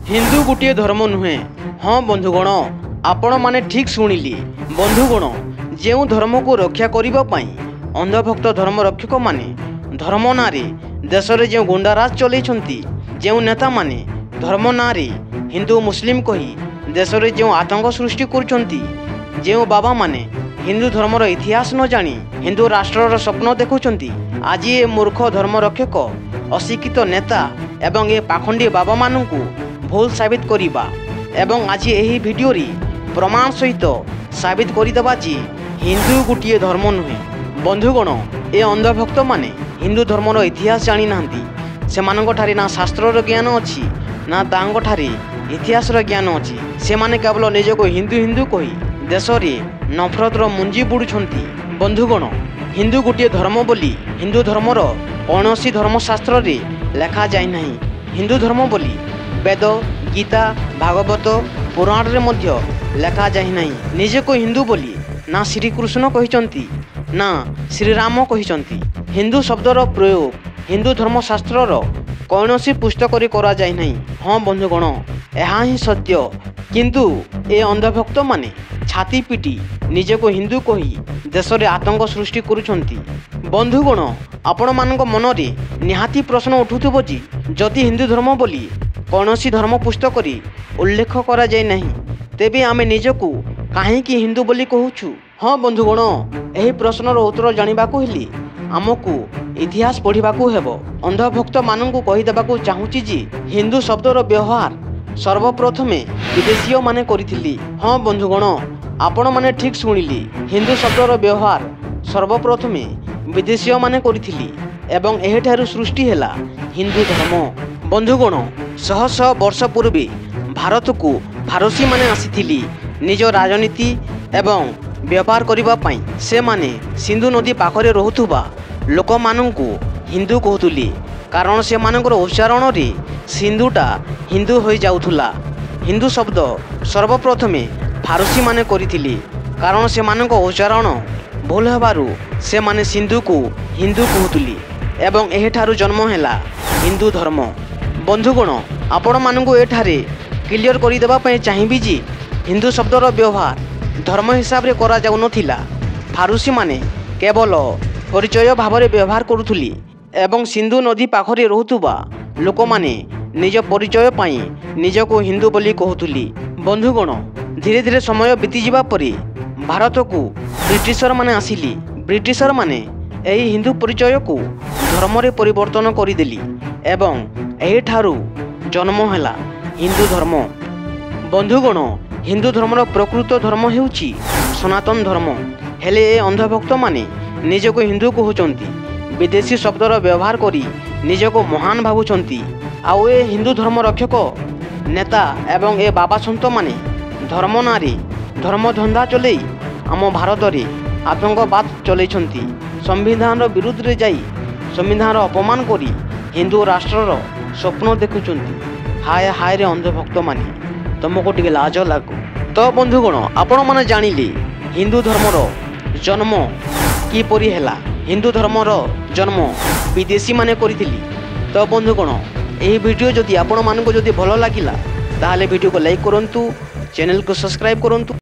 हिंदू गोटे धर्म नुहे। हाँ बंधुगण, आपण माने ठीक शुणिले। बंधुगण, जो धर्म को रक्षा करने अंधभक्त धर्म रक्षक माने धर्म ना देश में जो गुंडाराज चलती, जो नेता माने धर्म ना हिंदू मुस्लिम कही देश में जो आतंक सृष्टि करुछंती, जो बाबा माने हिंदू धर्मर इतिहास न जानी हिंदू राष्ट्रर स्वप्न देखुंती, आज ये मूर्ख धर्म रक्षक अशिक्षित नेता एवं ये पाखंडी बाबा मानू भूल साबित करिबा एवं आज यही भिडियो प्रमाण सहित साबित करदेवा जे हिंदू गोटे धर्म नुहे। बंधुगण, ए अंधभक्त माने हिंदू धर्मर इतिहास जानी नांती। सेमानंठारे ना शास्त्रर ज्ञान अच्छी ना तांगठारे इतिहासर ज्ञान अच्छी। से माने केवल निजको हिंदू हिंदू कही देश में नफरतर मुंजी बुड़ुछंती। बंधुगण, हिंदू गोटे धर्म बोली हिंदू धर्मर कौनसी धर्मशास्त्र लेखा जाए नहीं। हिंदू धर्म बोली वेद, गीता, भागवत, पुराण रे मध्य लेखा जाए नहीं। निजको हिंदू बोली ना श्रीकृष्ण कहिचंती ना श्रीराम कहिचंती। हिंदू शब्दर प्रयोग हिंदू धर्मशास्त्रर कौनसी पुस्तक करा जाए नहीं। हाँ बंधुगण, यह ही सत्य। किंतु ए अंधभक्त माने छाती पिटी निजको हिंदू कही देश में आतंक सृष्टि करुछंती। बंधुगण, आपण मानक मन में निहाती प्रश्न उठुथबो जे जदि हिंदू धर्म बोली कौनसी धर्म पुस्तक उल्लेख करा जाए नहीं, तेबे आमे निजको काहेकि हिंदू बोली कहूछु। हाँ बंधुगण, यही प्रश्नर उत्तर जानिबाकू हेली आमको इतिहास पढ़िबाकू हेबो। अंधभक्त मानू कहीदेबाकू चाहूची जे हिंदू शब्दर व्यवहार सर्वप्रथमे विदेशीय माने करिथिली। हाँ बंधुगण, आपण माने ठीक शुणिले। हिंदू शब्दर व्यवहार सर्वप्रथमे विदेशीय माने करिथिली एवं एहिठारु सृष्टि हेला हिंदू धर्म। बंधुगण, शह शह वर्ष पूर्वे भारत को फारसी माने आसीथिली निज राजनीति एवं व्यापार करिबा पई। से माने सिंधु नदी पाखरे रहुथुबा लोक माननकु हिंदू कहतुली, कारण से मानकर उच्चारण रे सिंधुटा हिंदू हो जाउथुला। हिंदू शब्द सर्वप्रथमे फारसी माने करिथिली, कारण से मानक उच्चारण भूल हेबारु से माने सिंधु को हिंदू कहतुली एवं एहिठारु जन्म हेला हिंदू धर्म। बंधुगण, आपण मानू एठारे क्लियर करदेवा चाहिए जे हिंदू शब्दर व्यवहार धर्म हिसाब से करा जाउ नथिला। फारसी माने केवल परिचय भाव में व्यवहार करुथुली एवं सिंधु नदी पाखरे रहुथुबा लोक माने निज परिचय पाई निजको हिंदू बोली कहतुली। बंधुगण, धीरे धीरे समय बीती जिबा परे भारत को ब्रिटिशर माने आसिली। ब्रिटिशर माने एही हिंदू परिचय को धर्म रे परिवर्तन करिदेली एवं एही ठारू जन्म हेला हिंदू धर्म। बंधुगण, हिंदू धर्मर प्रकृत धर्म हेउची सनातन धर्म। हेले ए अंधभक्त माने निजको हिंदू कहउचंती, विदेशी शब्दर व्यवहार करी निजको महान भावुचंती। आउ ए हिंदू धर्म रक्षक नेता एवं ए बाबा सन्त माने धर्म नारी धर्म धंदा चलई आम भारत रे आतंकवाद चलैछंती। संविधान विरुद्ध रे जाई संविधान अपमान करी हिंदू राष्ट्रर स्वप्न देखुचंती। हाय हाय रे अंधभक्त माने, तुमको टिके लाज लागू। तो बंधुगण, आपण माने जानिले हिंदू धर्मर जन्म किपरि हेला। हिंदू धर्मर जन्म विदेशी माने करिथिली। तो बंधुगण, यही वीडियो जदि आपण मानक जदि भल लागिला ताहाले वीडियो को लाइक करंतु, चैनल को सब्सक्राइब करंतु।